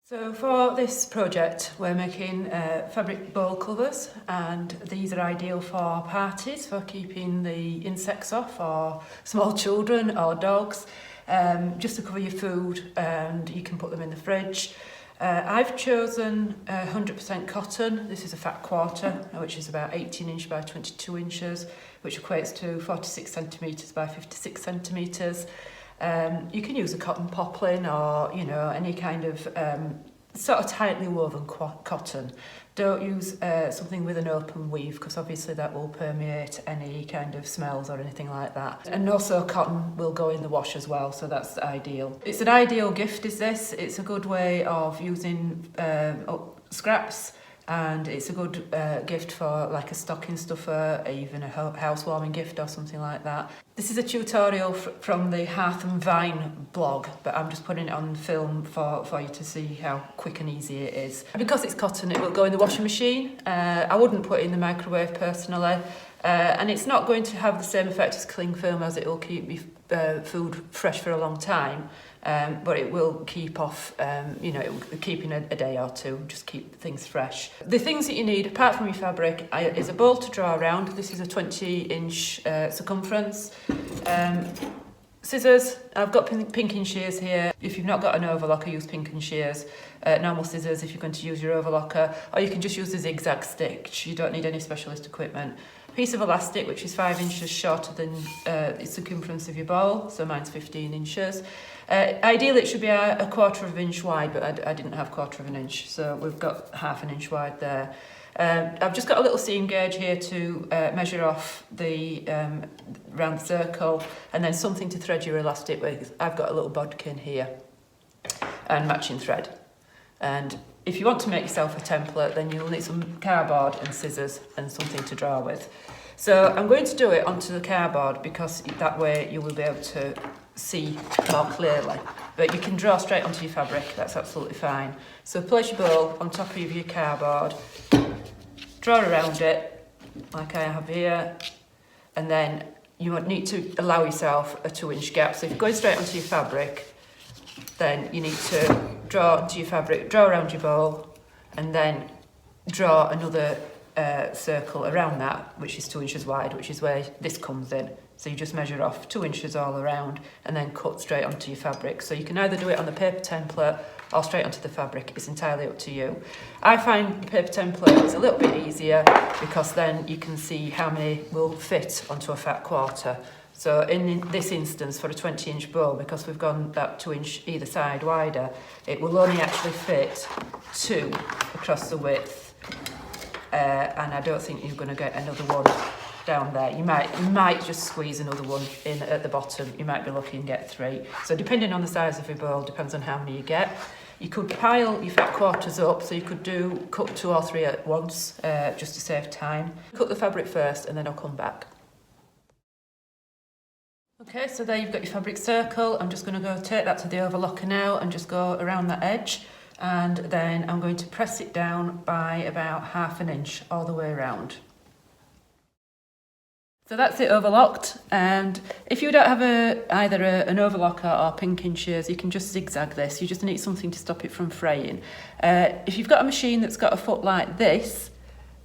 So for this project we're making fabric bowl covers, and these are ideal for parties, for keeping the insects off, or small children or dogs, just to cover your food, and you can put them in the fridge. I've chosen 100% cotton. This is a fat quarter, which is about 18 inch by 22 inches, which equates to 46 centimetres by 56 centimetres. You can use a cotton poplin or, any kind of sort of tightly woven cotton. Don't use something with an open weave, because obviously that will permeate any kind of smells or anything like that. And also cotton will go in the wash as well, so that's ideal. It's an ideal gift, is this. It's a good way of using scraps, and it's a good gift for like a stocking stuffer, even a housewarming gift or something like that. This is a tutorial from the Hearth and Vine blog, but I'm just putting it on film for you to see how quick and easy it is. Because it's cotton, it will go in the washing machine. I wouldn't put it in the microwave personally, and it's not going to have the same effect as cling film, as it will keep your food fresh for a long time. But it will keep off, it will keep in a day or two, just keep things fresh. The things that you need, apart from your fabric, is a bowl to draw around. This is a 20-inch circumference. Scissors, I've got pinking shears here. If you've not got an overlocker, use pinking shears. Normal scissors if you're going to use your overlocker, or you can just use the zigzag stitch. You don't need any specialist equipment. Piece of elastic, which is 5 inches shorter than the circumference of your bowl, so mine's 15 inches. Ideally it should be a quarter of an inch wide, but I didn't have quarter of an inch, so we've got half an inch wide there. I've just got a little seam gauge here to measure off the round the circle, and then something to thread your elastic with. I've got a little bodkin here and matching thread. And if you want to make yourself a template, then you'll need some cardboard and scissors and something to draw with. So I'm going to do it onto the cardboard, because that way you will be able to see more clearly. But you can draw straight onto your fabric, that's absolutely fine. So place your bowl on top of your cardboard, draw around it like I have here, and then you would need to allow yourself a 2-inch gap. So if you're going straight onto your fabric, then you need to draw onto your fabric, draw around your bowl, and then draw another circle around that, which is 2 inches wide, which is where this comes in. So you just measure off 2 inches all around and then cut straight onto your fabric. So you can either do it on the paper template or straight onto the fabric. It's entirely up to you. I find the paper template is a little bit easier, because then you can see how many will fit onto a fat quarter. So in this instance, for a 20-inch bowl, because we've gone that 2 inch either side wider, it will only actually fit 2 across the width. And I don't think you're going to get another one down there. You might just squeeze another one in at the bottom. You might be lucky and get 3. So depending on the size of your bowl, depends on how many you get. You could pile your fat quarters up, so you could cut 2 or 3 at once, just to save time. Cut the fabric first, and then I'll come back. Okay, so there you've got your fabric circle. I'm just going to go take that to the overlocker now and just go around that edge, and then I'm going to press it down by about half an inch all the way around. So that's it overlocked, and if you don't have either an overlocker or pinking shears, you can just zigzag this. You just need something to stop it from fraying. If you've got a machine that's got a foot like this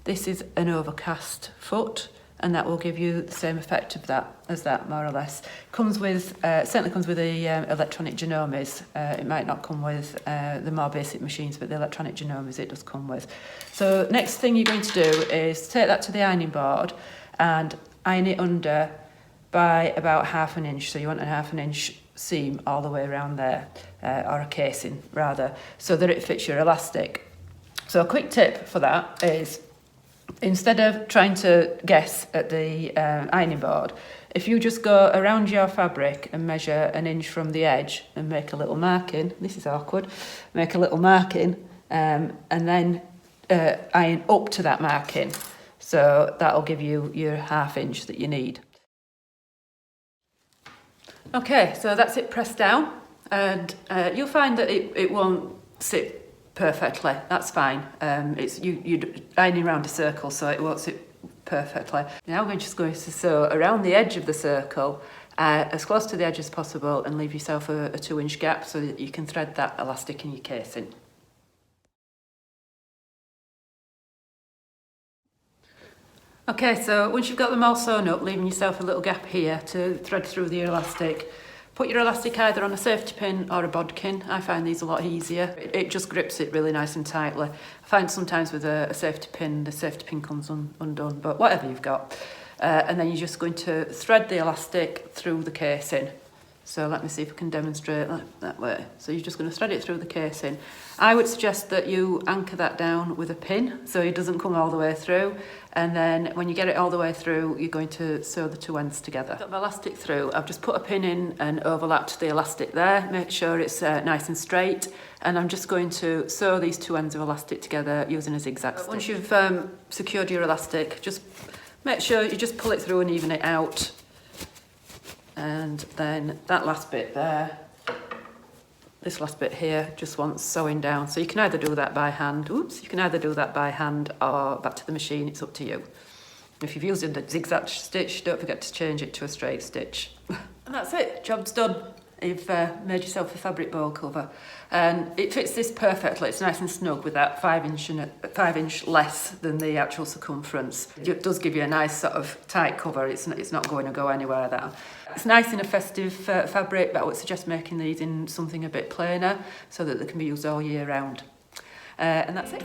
is an overcast foot, and that will give you the same effect as that, more or less. Certainly comes with the electronic genomes. It might not come with the more basic machines, but the electronic genomes it does come with. So next thing you're going to do is take that to the ironing board and iron it under by about half an inch. So you want a half an inch seam all the way around there, or a casing rather, so that it fits your elastic. So a quick tip for that is, instead of trying to guess at the ironing board, if you just go around your fabric and measure an inch from the edge and make a little marking, this is awkward, make a little marking, and then iron up to that marking. So that'll give you your half inch that you need. Okay, so that's it pressed down, and you'll find that it won't sit perfectly. That's fine. You're ironing around a circle, so it won't sit perfectly. Now we're just going to sew around the edge of the circle, as close to the edge as possible, and leave yourself a 2-inch gap so that you can thread that elastic in your casing. Okay, so once you've got them all sewn up, leaving yourself a little gap here to thread through the elastic, put your elastic either on a safety pin or a bodkin. I find these a lot easier. It just grips it really nice and tightly. I find sometimes with a safety pin, the safety pin comes undone, but whatever you've got. And then you're just going to thread the elastic through the casing. So let me see if I can demonstrate that way. So you're just going to thread it through the casing. I would suggest that you anchor that down with a pin so it doesn't come all the way through. And then when you get it all the way through, you're going to sew the two ends together. Got the elastic through, I've just put a pin in and overlapped the elastic there. Make sure it's nice and straight. And I'm just going to sew these two ends of elastic together using a zigzag stitch. Once you've secured your elastic, just make sure you just pull it through and even it out. And then that last bit there, this last bit here just wants sewing down. So you can either do that by hand, you can either do that by hand or back to the machine, it's up to you. If you've used a zigzag stitch, don't forget to change it to a straight stitch. And that's it, job's done. You've made yourself a fabric bowl cover. And it fits this perfectly, it's nice and snug with that 5 inch less than the actual circumference. It does give you a nice sort of tight cover, it's not going to go anywhere that. It's nice in a festive fabric, but I would suggest making these in something a bit plainer so that they can be used all year round. And that's it.